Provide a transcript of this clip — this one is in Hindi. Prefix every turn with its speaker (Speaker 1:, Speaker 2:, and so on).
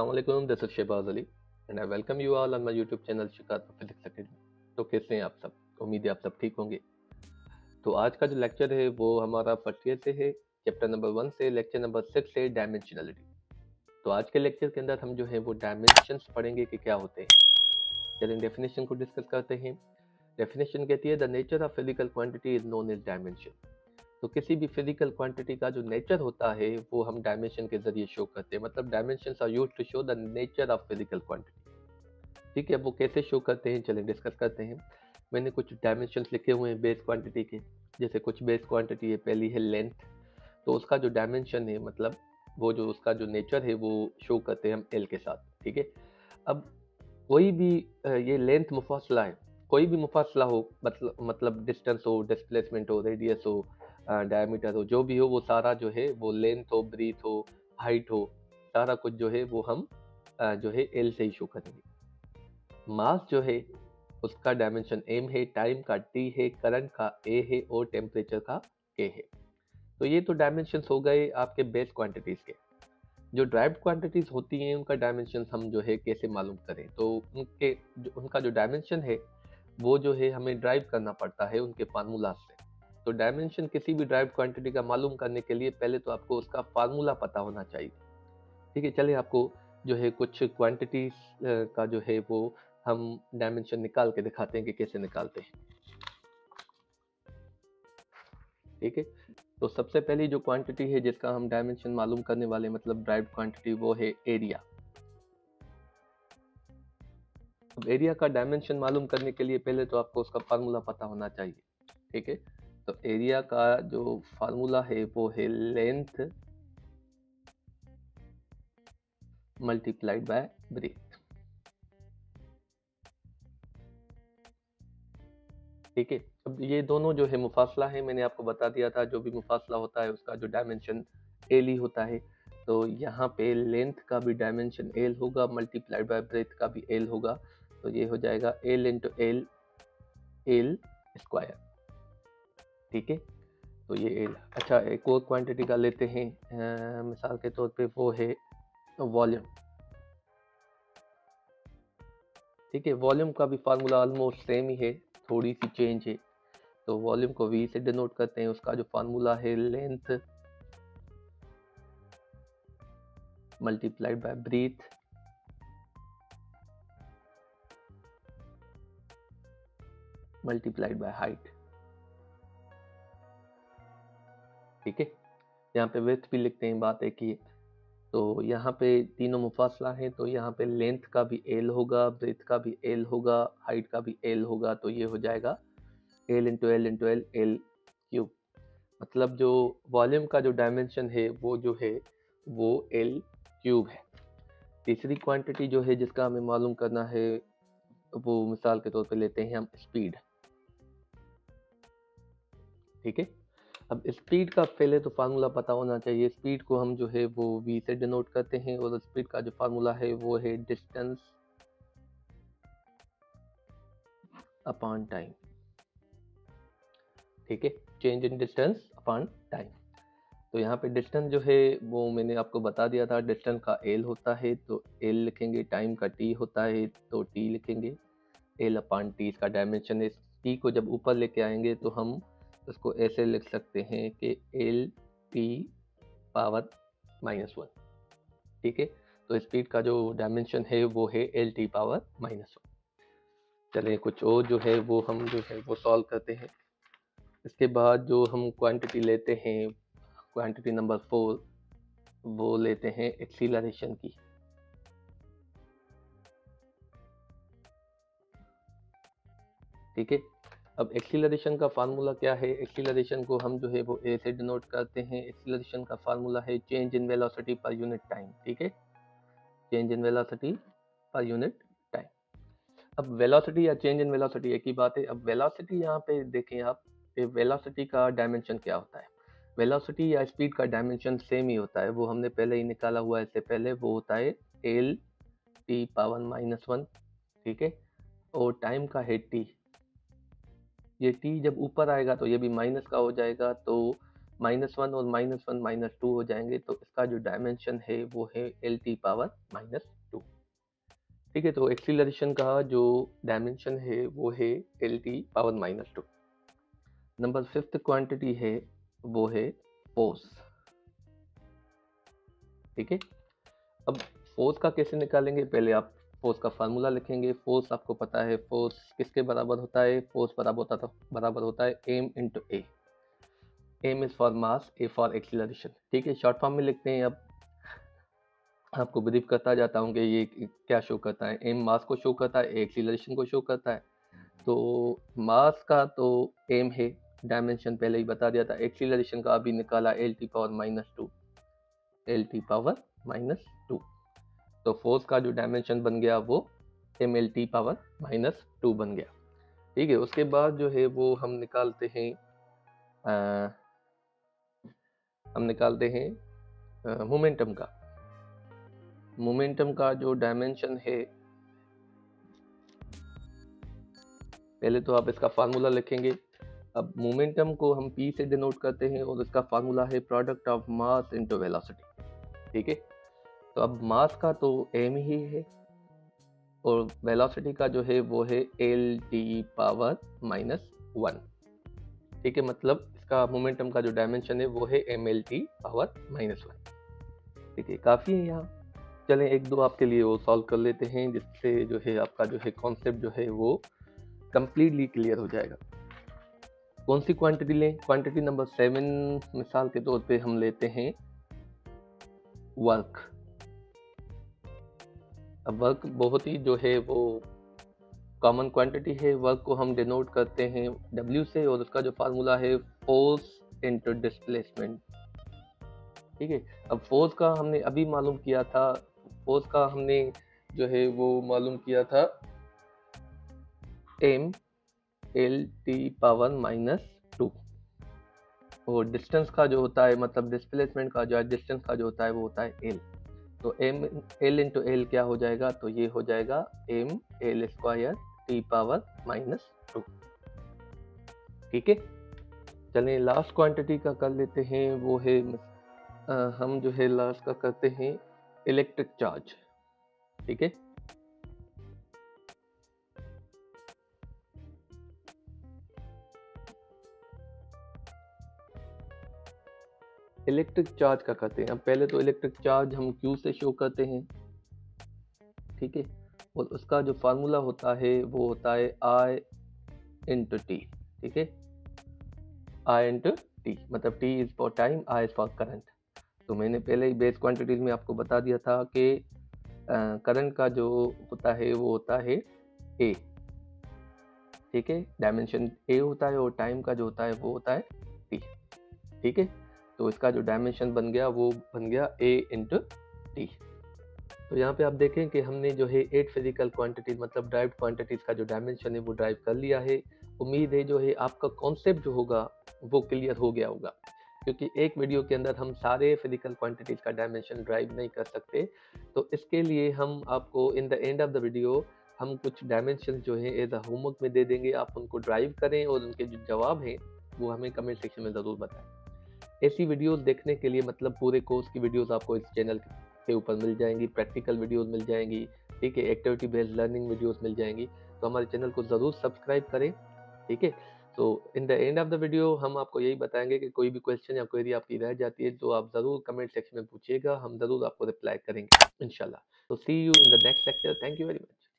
Speaker 1: Assalamualaikum, this is Shehbaz Ali and I welcome you all on my YouTube channel शिकात फिजिक्स अकेडमी। तो कैसे हैं आप सब? उम्मीद है आप सब ठीक होंगे। तो आज का जो लेक्चर है वो हमारा फर्स्ट ईयर से है, चैप्टर नंबर 1 से लेक्चर नंबर 6 से डायमेंशनलिटी। तो आज के लेक्चर के अंदर हम जो है वो डायमेंशंस पढ़ेंगे कि क्या होते हैं। चलिए डेफिनेशन को डिस्कस करते हैं। डेफिनेशन कहती है the nature of physical quantity is known as dimension. तो किसी भी फिजिकल क्वांटिटी का जो नेचर होता है वो हम डायमेंशन के जरिए शो करते हैं। मतलब dimensions are used to show the nature of physical quantity. ठीक है, अब वो कैसे शो करते हैं चलिए डिस्कस करते हैं। मैंने कुछ डायमेंशंस लिखे हुए हैं बेस क्वांटिटी के। जैसे कुछ बेस क्वांटिटी है, पहली है लेंथ। तो उसका जो डायमेंशन है मतलब वो जो उसका जो नेचर है वो शो करते हैं हम एल के साथ। ठीक है, अब कोई भी ये लेंथ मुफासला है, कोई भी मुफासला हो, मतलब डिस्टेंस हो, डिस्प्लेसमेंट हो, रेडियस हो, डायमीटर हो, जो भी हो वो सारा जो है वो लेंथ हो, ब्रीथ हो, हाइट हो, सारा कुछ जो है वो हम जो है एल से ही शो करेंगे। मास जो है उसका डायमेंशन एम है, टाइम का टी है, करंट का ए है और टेम्परेचर का के है। तो ये तो डायमेंशंस हो गए आपके बेस क्वांटिटीज के। जो ड्राइव्ड क्वांटिटीज होती हैं उनका डायमेंशन हम जो है कैसे मालूम करें, तो उनका जो डायमेंशन है वो जो है हमें ड्राइव करना पड़ता है उनके फार्मूला से। तो डायमेंशन किसी भी ड्राइव्ड क्वांटिटी का मालूम करने के लिए पहले तो आपको उसका फार्मूला पता होना चाहिए। ठीक है, चलिए आपको जो है कुछ क्वांटिटीज का जो है वो हम डायमेंशन निकाल के दिखाते हैं कि कैसे निकालते हैं। ठीक है, तो सबसे पहली जो क्वांटिटी है जिसका हम डायमेंशन मालूम करने वाले मतलब ड्राइव्ड क्वांटिटी वो है एरिया। अब एरिया का डायमेंशन मालूम करने के लिए पहले तो आपको उसका फार्मूला पता होना चाहिए। ठीक है, तो एरिया का जो फार्मूला है वो है लेंथ मल्टीप्लाइड बाय ब्रेथ। ठीक है, अब ये दोनों जो है मुफासला है, मैंने आपको बता दिया था जो भी मुफासला होता है उसका जो डायमेंशन एल ही होता है। तो यहाँ पे लेंथ का भी डायमेंशन एल होगा, मल्टीप्लाइड बाय ब्रेथ का भी एल होगा। तो ये हो जाएगा L into L, L square. ठीक है, तो ये एल। अच्छा, एक और क्वांटिटी का लेते हैं मिसाल के तौर पे, वो है वॉल्यूम। ठीक है, वॉल्यूम का भी फार्मूला ऑलमोस्ट सेम ही है, थोड़ी सी चेंज है। तो वॉल्यूम को V से डिनोट करते हैं, उसका जो फार्मूला है length multiplied by breadth multiplied by height. ठीक है, यहाँ पे विड्थ भी लिखते हैं, बात एक ही है। तो यहाँ पे तीनों मुफासला है, तो यहाँ पे लेंथ का भी एल होगा, ब्रेथ का भी एल होगा, हाइट का भी एल होगा। तो ये हो जाएगा L into L into L, L cube. मतलब जो वॉल्यूम का जो डायमेंशन है वो जो है वो एल क्यूब है। तीसरी क्वांटिटी जो है जिसका हमें मालूम करना है वो मिसाल के तौर पे लेते हैं हम स्पीड। ठीक है, अब स्पीड का पहले तो फार्मूला पता होना चाहिए। स्पीड को हम जो है वो v से डिनोट करते हैं और स्पीड का जो फार्मूला है वो है डिस्टेंस अपॉन टाइम। ठीक है, change in distance upon time. तो यहाँ पे डिस्टेंस जो है वो मैंने आपको बता दिया था, डिस्टेंस का एल होता है तो एल लिखेंगे, टाइम का टी होता है तो टी लिखेंगे, एल अपॉन टी इसका डायमेंशन है। टी को जब ऊपर लेके आएंगे तो हम उसको ऐसे लिख सकते हैं कि एल टी पावर -1। ठीक है, तो स्पीड का जो डायमेंशन है वो है एल टी पावर -1। चलिए कुछ और जो है वो हम जो है वो सॉल्व करते हैं। इसके बाद जो हम क्वांटिटी लेते हैं, क्वांटिटी नंबर 4, वो लेते हैं एक्सीलरेशन की। ठीक है, अब एक्सीलरेशन का फार्मूला क्या है? एक्सीलरेशन को हम जो है वो ए से डिनोट करते हैं। एक्सीलरेशन का फार्मूला है change in velocity per unit time. ठीक है, change in velocity per unit time. अब वेलोसिटी या चेंज इन वेलोसिटी एक ही बात है। अब वेलोसिटी यहाँ पे देखें आप, वेलोसिटी का डायमेंशन क्या होता है? वेलोसिटी या स्पीड का डायमेंशन सेम ही होता है, वो हमने पहले ही निकाला हुआ है इससे पहले। वो होता है एल टी पावर -1। ठीक है, और टाइम का है टी। ये टी जब ऊपर आएगा तो ये भी माइनस का हो जाएगा, तो -1 और -1 -2 हो जाएंगे, तो इसका जो डायमेंशन है वो है LT पावर -2। ठीक है, तो एक्सीलरेशन का जो डायमेंशन है वो है LT power -2। Number 5th quantity है वो है फोर्स। ठीक है, अब फोर्स का कैसे निकालेंगे, पहले आप फोर्स का फार्मूला लिखेंगे। फोर्स आपको पता है, फोर्स किसके बराबर होता है, फोर्स बराबर होता है M into A. M is for mass, A for acceleration. ठीक है, शॉर्ट फॉर्म में लिखते हैं। अब आपको ब्रीफ करता जाता हूँ कि ये क्या शो करता है। एम मास को शो करता है, ए एक्सीलरेशन को शो करता है। तो मास का तो एम है, डायमेंशन पहले ही बता दिया था। एक्सीलरेशन का अभी निकाला, LT पावर -2, LT पावर -2। तो फोर्स का जो डायमेंशन बन गया वो MLT पावर -2 बन गया। ठीक है, उसके बाद जो है वो हम निकालते हैं मोमेंटम का। मोमेंटम का जो डायमेंशन है, पहले तो आप इसका फार्मूला लिखेंगे। अब मोमेंटम को हम P से डिनोट करते हैं और इसका फार्मूला है product of mass into velocity. ठीक है, तो अब मास का तो m ही है और वेलोसिटी का जो है वो है LT पावर -1। ठीक है, मतलब इसका मोमेंटम का जो डायमेंशन है वो है MLT पावर -1। ठीक है, काफ़ी है यहाँ। चलें एक दो आपके लिए वो सॉल्व कर लेते हैं, जिससे जो है आपका जो है कॉन्सेप्ट जो है वो कंप्लीटली क्लियर हो जाएगा। कौन सी क्वांटिटी लें? क्वांटिटी नंबर 7 मिसाल के तौर पे हम लेते हैं वर्क। अब वर्क बहुत ही जो है वो कॉमन क्वांटिटी है। वर्क को हम डिनोट करते हैं W से और उसका जो फार्मूला है फोर्स इनटू डिस्प्लेसमेंट। ठीक है, अब फोर्स का हमने अभी मालूम किया था। फोर्स का हमने जो है वो मालूम किया था MLT पावर -2। और डिस्टेंस का जो होता है, मतलब डिस्प्लेसमेंट का जो है, डिस्टेंस का जो होता है वो होता है L। तो L इंटू L क्या हो जाएगा, तो ये हो जाएगा ML² T पावर -2। ठीक है, चलिए लास्ट क्वांटिटी का कर लेते हैं। वो है हम जो है लास्ट का करते हैं इलेक्ट्रिक चार्ज। ठीक है, इलेक्ट्रिक चार्ज का करते हैं। अब पहले तो इलेक्ट्रिक चार्ज हम Q से शो करते हैं। ठीक है, और उसका जो फार्मूला होता है वो होता है I इंटू टी। ठीक है, I इंटू टी, मतलब T is for time, I is for current. तो मैंने पहले ही बेस क्वांटिटीज में आपको बता दिया था कि करंट का जो होता है वो होता है A। ठीक है, डायमेंशन A होता है और टाइम का जो होता है वो होता है T। ठीक है, तो इसका जो डायमेंशन बन गया वो बन गया A इंटू टी। तो यहाँ पे आप देखें कि हमने जो है 8 फिजिकल क्वांटिटीज, मतलब ड्राइव क्वांटिटीज का जो डायमेंशन है वो ड्राइव कर लिया है। उम्मीद है जो है आपका कॉन्सेप्ट जो होगा वो क्लियर हो गया होगा, क्योंकि एक वीडियो के अंदर हम सारे फिजिकल क्वांटिटीज का डायमेंशन ड्राइव नहीं कर सकते। तो इसके लिए हम आपको in the end of the video हम कुछ डायमेंशन जो है एज अ होमवर्क में दे देंगे। आप उनको ड्राइव करें और उनके जो जवाब हैं वो हमें कमेंट सेक्शन में ज़रूर बताएं। ऐसी वीडियोस देखने के लिए, मतलब पूरे कोर्स की वीडियोस आपको इस चैनल के ऊपर मिल जाएंगी, प्रैक्टिकल वीडियोस मिल जाएंगी। ठीक है, एक्टिविटी बेस्ड लर्निंग वीडियोस मिल जाएंगी। तो हमारे चैनल को ज़रूर सब्सक्राइब करें। ठीक है, तो in the end of the video हम आपको यही बताएंगे कि कोई भी क्वेश्चन या क्वेरी आपकी रह जाती है तो आप ज़रूर कमेंट सेक्शन में पूछिएगा, हम ज़रूर आपको रिप्लाई करेंगे इंशाल्लाह। तो see you in the next lecture. Thank you very much.